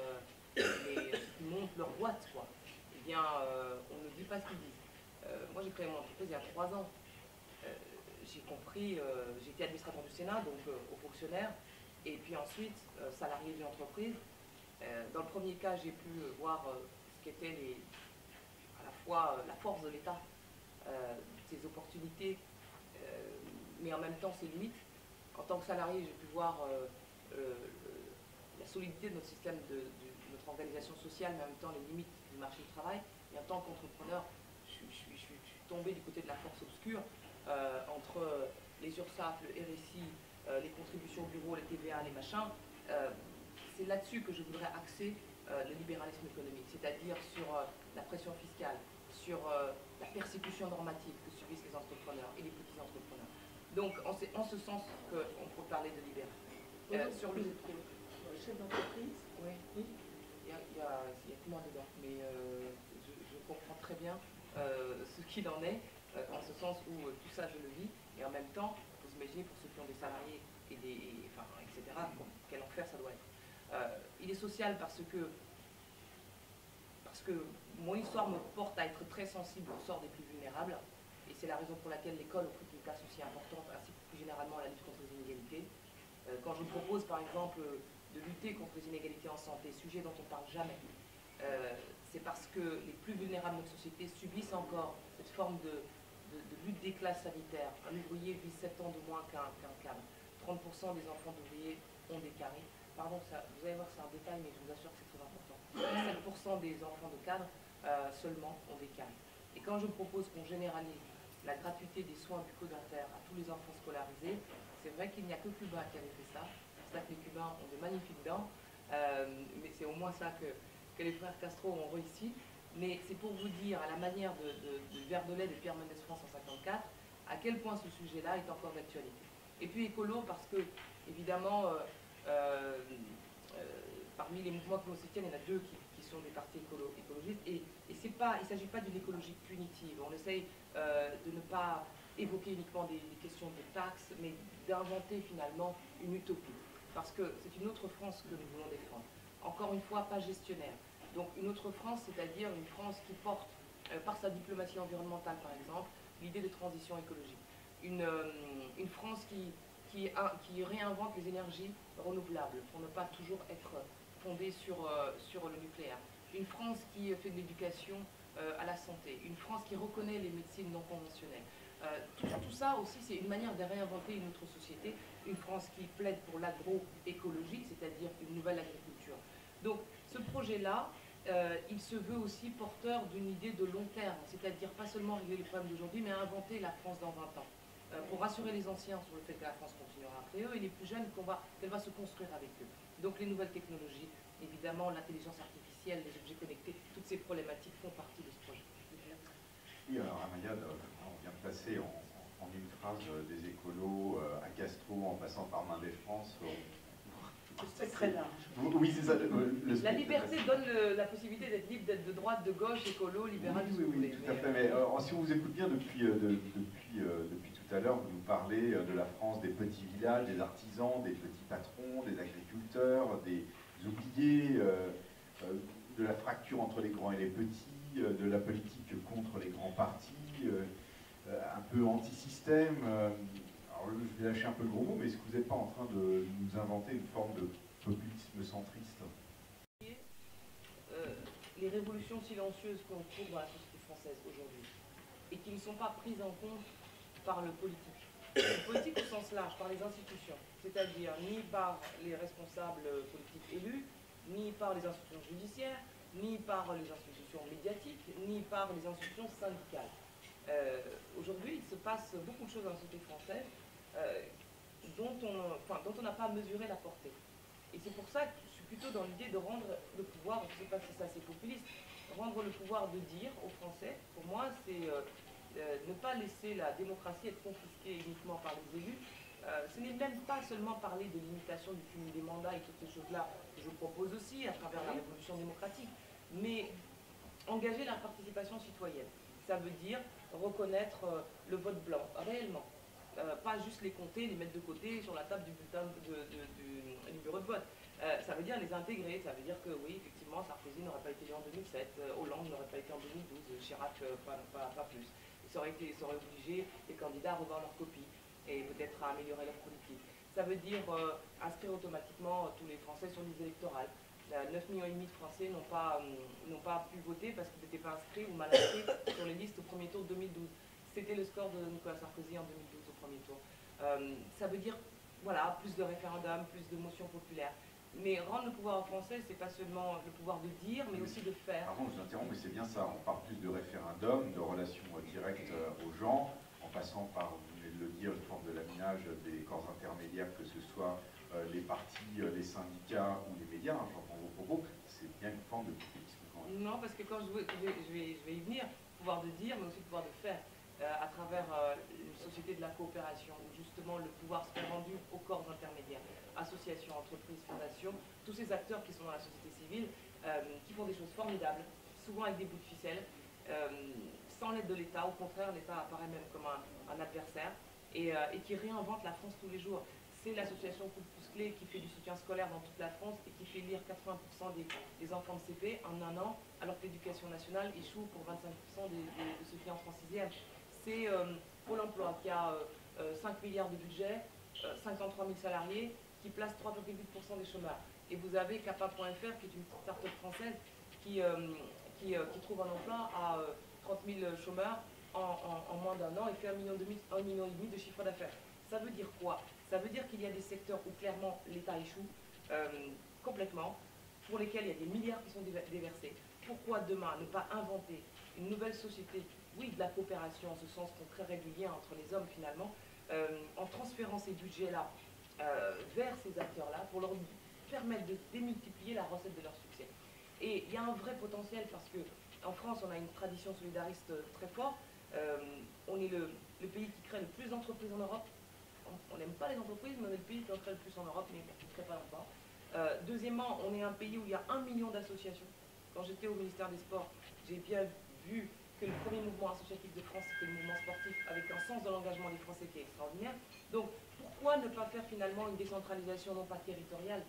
B: qui montent leur boîte, quoi, eh bien, on ne dit pas ce qu'ils disent. Moi, j'ai créé mon entreprise il y a 3 ans. J'ai compris, j'étais administrateur du Sénat, donc haut fonctionnaire, et puis ensuite salarié d'une entreprise. Dans le premier cas, j'ai pu voir ce qu'était à la fois la force de l'État, ses opportunités, mais en même temps ses limites. En tant que salarié, j'ai pu voir la solidité de notre système, de notre organisation sociale, mais en même temps les limites du marché du travail. Et en tant qu'entrepreneur, je suis tombé du côté de la force obscure, entre les URSSAF, le RSI, les contributions au bureau, les TVA, les machins. C'est là-dessus que je voudrais axer le libéralisme économique, c'est-à-dire sur la pression fiscale, sur la persécution normative que subissent les entrepreneurs et les petits entrepreneurs. Donc, c'est en ce sens qu'on peut parler de libéralisme. Sur le
A: chef d'entreprise.
B: Oui, il y a que moi dedans, mais je comprends très bien ce qu'il en est, en ce sens où tout ça je le vis, et en même temps, il faut s'imaginer pour ceux qui ont des salariés et etc., quel enfer ça doit être. Il est social parce que mon histoire me porte à être très sensible au sort des plus vulnérables, et c'est la raison pour laquelle l'école occupe une place aussi importante, ainsi que plus généralement la lutte contre les inégalités. Quand je propose par exemple de lutter contre les inégalités en santé, sujet dont on ne parle jamais, c'est parce que les plus vulnérables de notre société subissent encore cette forme de lutte des classes sanitaires. Un ouvrier vit 7 ans de moins qu'un cadre. 30% des enfants d'ouvriers ont des caries. Pardon, vous allez voir, c'est un détail, mais je vous assure que c'est très important. 7% des enfants de cadre seulement ont des caries. Et quand je propose qu'on généralise la gratuité des soins bucco-dentaires à tous les enfants scolarisés, c'est vrai qu'il n'y a que Cuba qui avait fait ça. C'est pour ça que les Cubains ont de magnifiques dents, mais c'est au moins ça que les frères Castro ont réussi. Mais c'est pour vous dire, à la manière de Verre de lait de Pierre Mendès France en 1954, à quel point ce sujet-là est encore d'actualité. Et puis écolo, parce que, évidemment, parmi les mouvements qui nous soutiennent, il y en a deux qui sont des partis écologistes. Et il ne s'agit pas d'une écologie punitive. On essaye de ne pas évoquer uniquement des questions de taxes, mais d'inventer finalement une utopie. Parce que c'est une autre France que nous voulons défendre. Encore une fois, pas gestionnaire. Donc une autre France, c'est-à-dire une France qui porte, par sa diplomatie environnementale par exemple, l'idée de transition écologique. Une France qui réinvente les énergies renouvelables pour ne pas toujours être fondée sur le nucléaire. Une France qui fait de l'éducation à la santé. Une France qui reconnaît les médecines non conventionnelles. Tout ça aussi, c'est une manière de réinventer une autre société. Une France qui plaide pour l'agroécologie, c'est-à-dire une nouvelle agriculture. Donc ce projet-là, il se veut aussi porteur d'une idée de long terme, c'est-à-dire pas seulement régler les problèmes d'aujourd'hui, mais inventer la France dans 20 ans. Pour rassurer les anciens sur le fait que la France continuera après eux, et les plus jeunes qu'elle va se construire avec eux. Donc les nouvelles technologies, évidemment l'intelligence artificielle, les objets connectés, toutes ces problématiques font partie de ce projet.
D: Oui, alors Amaya, on vient de passer en une phrase des écolos à Castro en passant par Mendès France.
F: C'est très large.
D: Oui, c'est ça.
B: La liberté donne la possibilité d'être libre, d'être de droite, de gauche, écolo, libéral,
D: oui, tout à fait. Mais si on vous écoute bien depuis tout à l'heure, vous nous parlez de la France des petits villages, des artisans, des petits patrons, des agriculteurs, des oubliés, de la fracture entre les grands et les petits, de la politique contre les grands partis, un peu anti-système. Alors je vais lâcher un peu le gros mot, mais est-ce que vous n'êtes pas en train de nous inventer une forme de populisme centriste?
B: Les révolutions silencieuses qu'on trouve dans la société française aujourd'hui et qui ne sont pas prises en compte par le politique. Le politique au sens large, par les institutions, c'est-à-dire ni par les responsables politiques élus, ni par les institutions judiciaires, ni par les institutions médiatiques, ni par les institutions syndicales. Aujourd'hui, il se passe beaucoup de choses dans la société française dont on n'a pas mesuré la portée. Et c'est pour ça que je suis plutôt dans l'idée de rendre le pouvoir, je ne sais pas si ça c'est populiste, rendre le pouvoir de dire aux Français, pour moi, c'est ne pas laisser la démocratie être confisquée uniquement par les élus. Ce n'est même pas seulement parler de limitation du cumul des mandats et toutes ces choses-là que je propose aussi à travers la révolution démocratique, mais engager la participation citoyenne. Ça veut dire reconnaître le vote blanc, réellement. Pas juste les compter, les mettre de côté sur la table du bulletin du bureau de vote. Ça veut dire les intégrer, ça veut dire que oui, effectivement, Sarkozy n'aurait pas été élu en 2007, Hollande n'aurait pas été en 2012, Chirac pas plus. Ça aurait obligé les candidats à revoir leur copie et peut-être à améliorer leur politique. Ça veut dire inscrire automatiquement tous les Français sur liste électorale. 9,5 millions de Français n'ont pas pu voter parce qu'ils n'étaient pas inscrits ou mal inscrits sur les listes au premier tour 2012. C'était le score de Nicolas Sarkozy en 2012 au premier tour. Ça veut dire, voilà, plus de référendums, plus de motions populaires. Mais rendre le pouvoir aux Français, c'est pas seulement le pouvoir de dire, mais aussi de faire.
D: Pardon, je vous interromps, mais c'est bien ça. On parle plus de référendums, de relations directes aux gens, en passant par, vous venez de le dire, une forme de laminage des corps intermédiaires, que ce soit les partis, les syndicats ou les médias, hein, j'entends vos propos, c'est bien une forme de populisme quand même.
B: Non, parce que quand je vais y venir, pouvoir de dire, mais aussi le pouvoir de faire, à travers une société de la coopération, où justement le pouvoir serait rendu aux corps intermédiaires, associations, entreprises, fondations, tous ces acteurs qui sont dans la société civile, qui font des choses formidables, souvent avec des bouts de ficelle, sans l'aide de l'État. Au contraire, l'État apparaît même comme un adversaire, et qui réinvente la France tous les jours. C'est l'association Coup-de-pouce Clé qui fait du soutien scolaire dans toute la France et qui fait lire 80% des enfants de CP en un an, alors que l'éducation nationale échoue pour 25% de ceux qui entrent en 6e. C'est Pôle emploi qui a 5 milliards de budget, 53 000 salariés, qui place 3,8% des chômeurs. Et vous avez Capa.fr, qui est une start-up française, qui qui trouve un emploi à 30 000 chômeurs en moins d'un an et fait 1,5 million de chiffre d'affaires. Ça veut dire quoi? Ça veut dire qu'il y a des secteurs où clairement l'État échoue complètement, pour lesquels il y a des milliards qui sont déversés. Pourquoi demain ne pas inventer une nouvelle société, oui, de la coopération, en ce sens qu'on créerait du lien entre les hommes finalement, en transférant ces budgets-là vers ces acteurs-là pour leur permettre de démultiplier la recette de leur succès. Et il y a un vrai potentiel parce qu'en France, on a une tradition solidariste très forte. On est le pays qui crée le plus d'entreprises en Europe. On n'aime pas les entreprises, mais on est le pays qui en crée le plus en Europe, mais qui ne crée pas d'emploi. Deuxièmement, on est un pays où il y a 1 million d'associations. Quand j'étais au ministère des Sports, j'ai bien vu que le premier mouvement associatif de France, c'était le mouvement sportif, avec un sens de l'engagement des Français qui est extraordinaire. Donc, pourquoi ne pas faire finalement une décentralisation, non pas territoriale,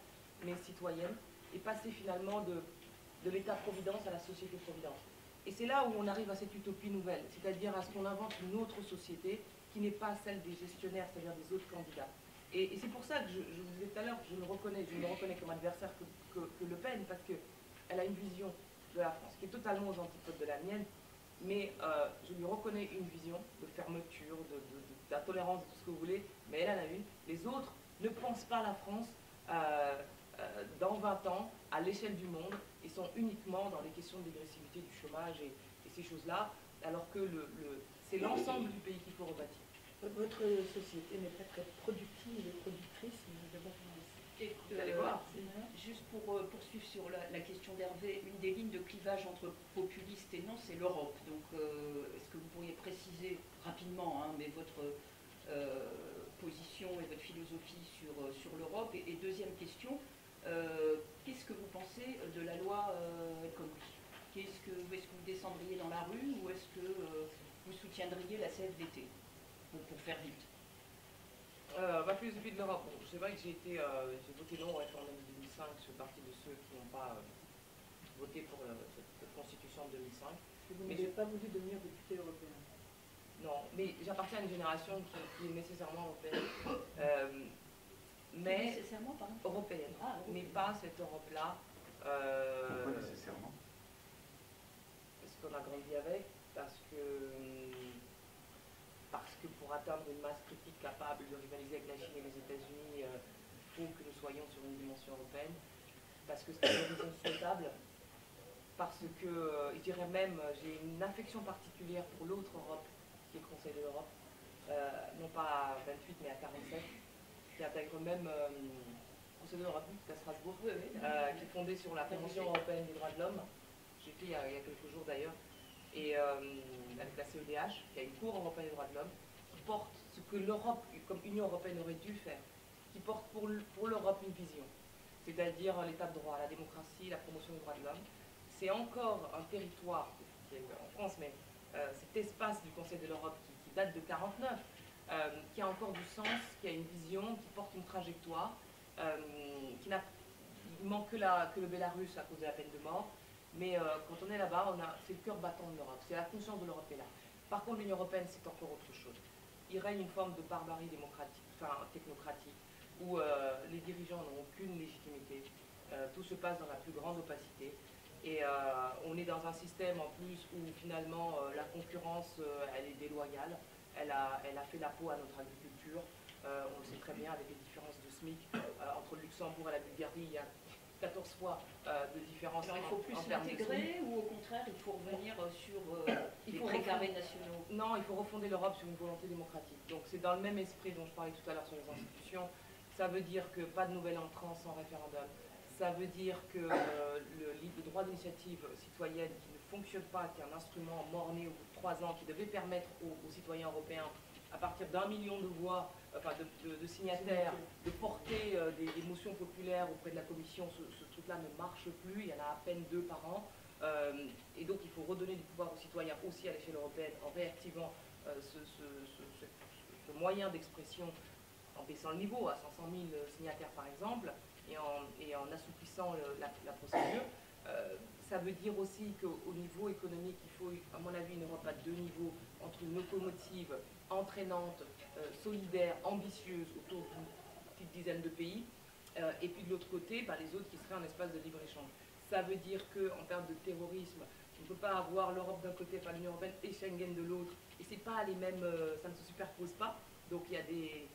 B: mais citoyenne, et passer finalement de l'État-providence à la société-providence? Et c'est là où on arrive à cette utopie nouvelle, c'est-à-dire à ce qu'on invente une autre société qui n'est pas celle des gestionnaires, c'est-à-dire des autres candidats. Et c'est pour ça que je vous disais tout à l'heure, je me reconnais comme adversaire que Le Pen, parce qu'elle a une vision de la France qui est totalement aux antipodes de la mienne, mais je lui reconnais une vision de fermeture, d'intolérance, de tout ce que vous voulez, mais elle en a une. Les autres ne pensent pas la France dans 20 ans, à l'échelle du monde, ils sont uniquement dans les questions de dégressivité, du chômage et ces choses-là, alors que c'est l'ensemble du pays qu'il faut rebâtir.
A: Votre société n'est pas très productive et productrice, mais d'abord
B: Vous allez voir.
F: Juste pour poursuivre sur la question d'Hervé, une des lignes de clivage entre populistes et non, c'est l'Europe. Donc, est-ce que vous pourriez préciser rapidement, hein, mais votre position et votre philosophie sur l'Europe? Et deuxième question, qu'est-ce que vous pensez de la loi El Khomri? Est-ce que vous descendriez dans la rue ou est-ce que vous soutiendriez la CFDT, pour faire vite?
B: Ma philosophie de l'Europe, bon, c'est vrai que j'ai voté non au référendum de 2005, je fais partie de ceux qui n'ont pas voté pour cette constitution de 2005.
A: Vous n'avez pas voulu devenir député européen?
B: Non, mais j'appartiens à une génération qui est nécessairement européenne. Mais
F: nécessairement, pardon.
B: Européenne, mais pas cette Europe-là.
D: Pourquoi nécessairement?
B: Parce qu'on a grandi avec, parce que pour atteindre une masse critique capable de rivaliser avec la Chine et les États-Unis, il faut que nous soyons sur une dimension européenne, parce que c'est une vision souhaitable, parce que, je dirais même, j'ai une affection particulière pour l'autre Europe, qui est le Conseil de l'Europe, non pas à 28 mais à 47, qui intègre même le Conseil de l'Europe, à Strasbourg, qui est fondé sur la Convention européenne des droits de l'homme. J'ai fait il y a quelques jours d'ailleurs, et avec la CEDH, qui a une Cour européenne des droits de l'homme, qui porte ce que l'Europe, comme Union européenne, aurait dû faire, qui porte pour l'Europe une vision, c'est-à-dire l'état de droit, la démocratie, la promotion des droits de l'homme. C'est encore un territoire, qui est en France, mais cet espace du Conseil de l'Europe qui date de 1949, qui a encore du sens, qui a une vision, qui porte une trajectoire, il manque que le Bélarus à cause de la peine de mort. Mais quand on est là-bas, c'est le cœur battant de l'Europe, c'est la conscience de l'Europe est là. Par contre, l'Union européenne, c'est encore autre chose. Il règne une forme de barbarie démocratique, enfin technocratique, où les dirigeants n'ont aucune légitimité. Tout se passe dans la plus grande opacité. Et on est dans un système en plus où finalement la concurrence, elle est déloyale. Elle a fait la peau à notre agriculture. On le sait très bien avec les différences de SMIC entre le Luxembourg et la Bulgarie. Il y a 14 fois de différence.
F: Alors, il faut plus l'intégrer ou au contraire il faut revenir sur les précarés nationaux?
B: Non, il faut refonder l'Europe sur une volonté démocratique. Donc c'est dans le même esprit dont je parlais tout à l'heure sur les institutions. Ça veut dire que pas de nouvel entrant sans référendum. Ça veut dire que le droit d'initiative citoyenne qui ne fonctionne pas, qui est un instrument mort-né au bout de 3 ans, qui devait permettre aux citoyens européens, à partir d'1 million de voix, enfin de signataires, de porter des motions populaires auprès de la Commission, ce truc-là ne marche plus, il y en a à peine 2 par an. Et donc il faut redonner du pouvoir aux citoyens aussi à l'échelle européenne en réactivant ce moyen d'expression, en baissant le niveau à 500 000 signataires par exemple, et en assouplissant la procédure. Ça veut dire aussi qu'au niveau économique, il faut, à mon avis, une Europe à 2 niveaux, entre une locomotive entraînante, solidaire, ambitieuse, autour d'une petite dizaine de pays, et puis de l'autre côté, les autres qui seraient un espace de libre-échange. Ça veut dire qu'en termes de terrorisme, On ne peut pas avoir l'Europe d'un côté, pas l'Union européenne, et Schengen de l'autre. Et c'est pas les mêmes, ça ne se superpose pas. Donc il y a des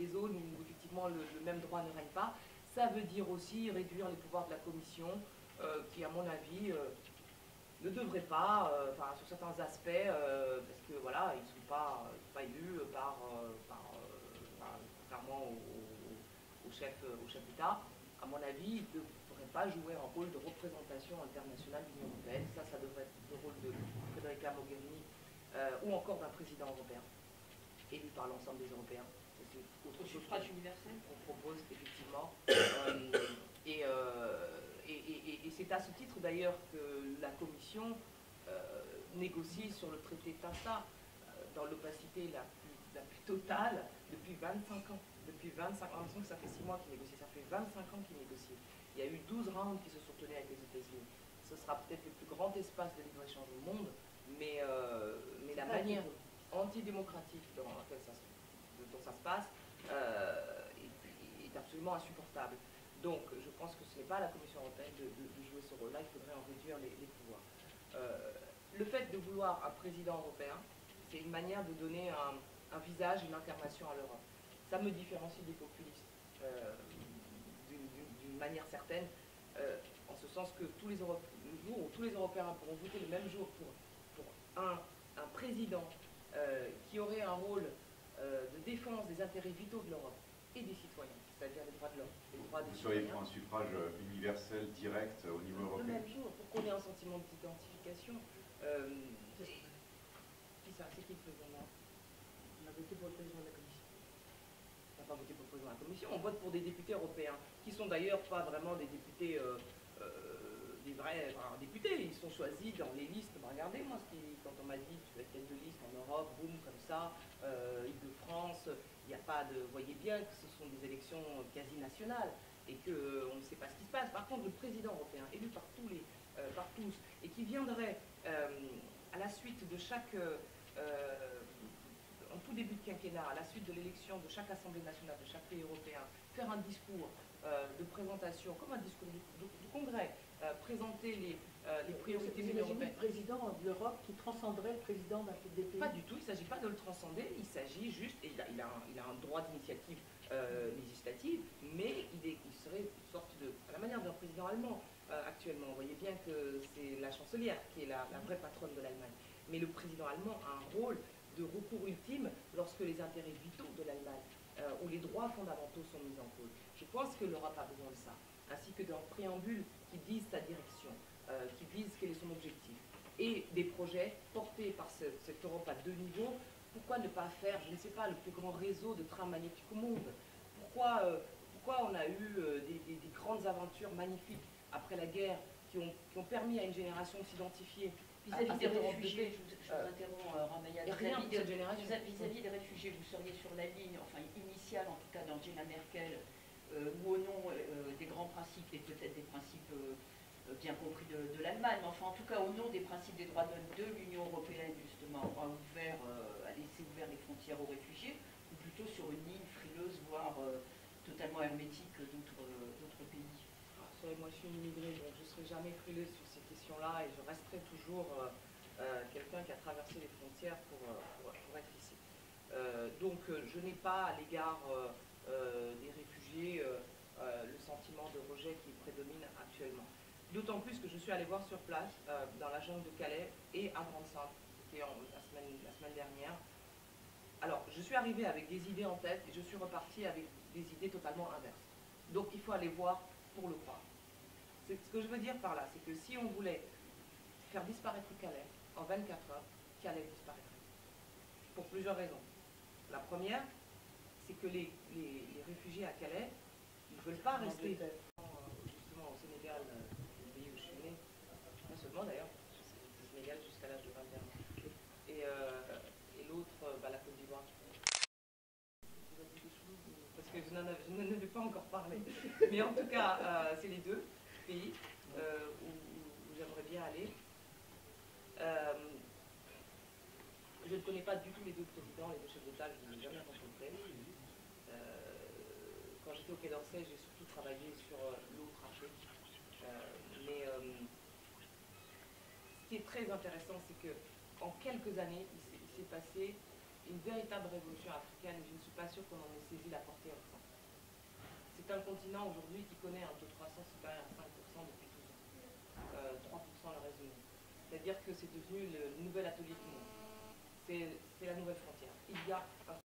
B: zones où effectivement le même droit ne règne pas. Ça veut dire aussi réduire les pouvoirs de la Commission, qui à mon avis ne devrait pas, enfin sur certains aspects, parce que voilà, ils ne sont pas élus contrairement au chef d'État. À mon avis, ils ne devraient pas jouer un rôle de représentation internationale de l'Union européenne. Ça devrait être le rôle de Federica Mogherini ou encore d'un président européen, élu par l'ensemble des Européens. C'est autre chose
F: suffrage universel
B: qu'on propose, effectivement. Et c'est à ce titre, d'ailleurs, que la Commission négocie sur le traité TAFTA dans l'opacité la plus totale depuis 25 ans. Depuis 25 ans, ça fait 6 mois qu'ils négocient, ça fait 25 ans qu'ils négocient. Il y a eu 12 rounds qui se sont tenus avec les États-Unis. Ce sera peut-être le plus grand espace de libre-échange au monde, mais la manière antidémocratique dont ça se passe est absolument insupportable. Donc, je pense que ce n'est pas à la Commission européenne de jouer ce rôle-là, il faudrait en réduire les pouvoirs. Le fait de vouloir un président européen, c'est une manière de donner un visage, une incarnation à l'Europe. Ça me différencie des populistes, d'une manière certaine, en ce sens que le jour où tous les Européens pourront voter le même jour pour un président qui aurait un rôle de défense des intérêts vitaux de l'Europe et des citoyens, c'est-à-dire les droits de l'homme, les droits des
D: Vous seriez
B: citoyens.
D: pour un suffrage universel, direct, au niveau
B: Le
D: européen?
B: même jour, pour qu'on ait un sentiment d'identification. C'est qui le président? On a voté pour le président de la Commission. On n'a pas voté pour le président de la Commission, on vote pour des députés européens, qui sont d'ailleurs pas vraiment des députés, des vrais députés, ils sont choisis dans les listes. Regardez, moi, quand on m'a dit tu vas être tête de liste en Europe, boum, comme ça, Île-de-France, il n'y a pas de... Vous voyez bien que ce sont des élections quasi nationales et qu'on ne sait pas ce qui se passe. Par contre, le président européen, élu par tous, et qui viendrait à la suite de chaque... en tout début de quinquennat, à la suite de l'élection de chaque Assemblée nationale, de chaque pays européen, faire un discours de présentation, comme un discours du Congrès, présenter les priorités de l'Union européenne.
A: Le président de l'Europe qui transcenderait le président des pays.
B: Pas du tout, il ne s'agit pas de le transcender, il s'agit juste, et il a un droit d'initiative législative, mais il serait une sorte de, à la manière d'un président allemand actuellement. Vous voyez bien que c'est la chancelière qui est la vraie patronne de l'Allemagne. Mais le président allemand a un rôle de recours ultime lorsque les intérêts vitaux de l'Allemagne où les droits fondamentaux sont mis en cause. Je pense que l'Europe a besoin de ça, ainsi que d'un préambule qui dise sa direction, qui dise quel est son objectif, et des projets portés par cette Europe à 2 niveaux. Pourquoi ne pas faire, je ne sais pas, le plus grand réseau de trains magnétiques au monde? Pourquoi on a eu des grandes aventures magnifiques après la guerre qui ont permis à une génération de s'identifier
F: vis-à-vis des réfugiés? Je vous interromps, Ramaya. Vis-à-vis des réfugiés, vous seriez sur la ligne, enfin initiale en tout cas d'Angela Merkel, ou au nom des grands principes et peut-être des principes bien compris de l'Allemagne, mais enfin en tout cas au nom des principes des droits de l'Union européenne, justement, a laissé ouvert les frontières aux réfugiés, ou plutôt sur une ligne frileuse, voire totalement hermétique d'autres pays?
B: Moi je suis une immigrée, donc je ne serai jamais frileuse sur ces questions-là et je resterai toujours quelqu'un qui a traversé les frontières pour être ici. Donc je n'ai pas à l'égard des réfugiés le sentiment de rejet qui prédomine actuellement. D'autant plus que je suis allée voir sur place, dans la jungle de Calais et à Grande-Synthe, c'était la semaine dernière. Alors, je suis arrivée avec des idées en tête et je suis repartie avec des idées totalement inverses. Donc, il faut aller voir pour le croire. Ce que je veux dire par là, c'est que si on voulait faire disparaître Calais, en 24 heures, Calais disparaîtrait. Pour plusieurs raisons. La première, c'est que les réfugiés à Calais, ils ne veulent pas rester justement au Sénégal, le pays où je suis née, pas seulement d'ailleurs, j'étais au Sénégal jusqu'à l'âge de 21 ans. Et l'autre, la Côte d'Ivoire. Parce que je n'en avais pas encore parlé. Mais en tout cas, c'est les deux pays où j'aimerais bien aller. Je ne connais pas du tout les deux présidents, les deux chefs d'État, je ne les ai jamais rencontrés. Quand j'étais au Quai d'Orsay, j'ai surtout travaillé sur l'eau trachée. Mais ce qui qui est très intéressant, c'est qu'en quelques années, il s'est passé une véritable révolution africaine et je ne suis pas sûre qu'on en ait saisi la portée en France. C'est un continent aujourd'hui qui connaît un taux de croissance supérieur à 5% depuis 12 ans, 3% le résumé. C'est-à-dire que c'est devenu le nouvel atelier du monde. C'est la nouvelle frontière. Il y a un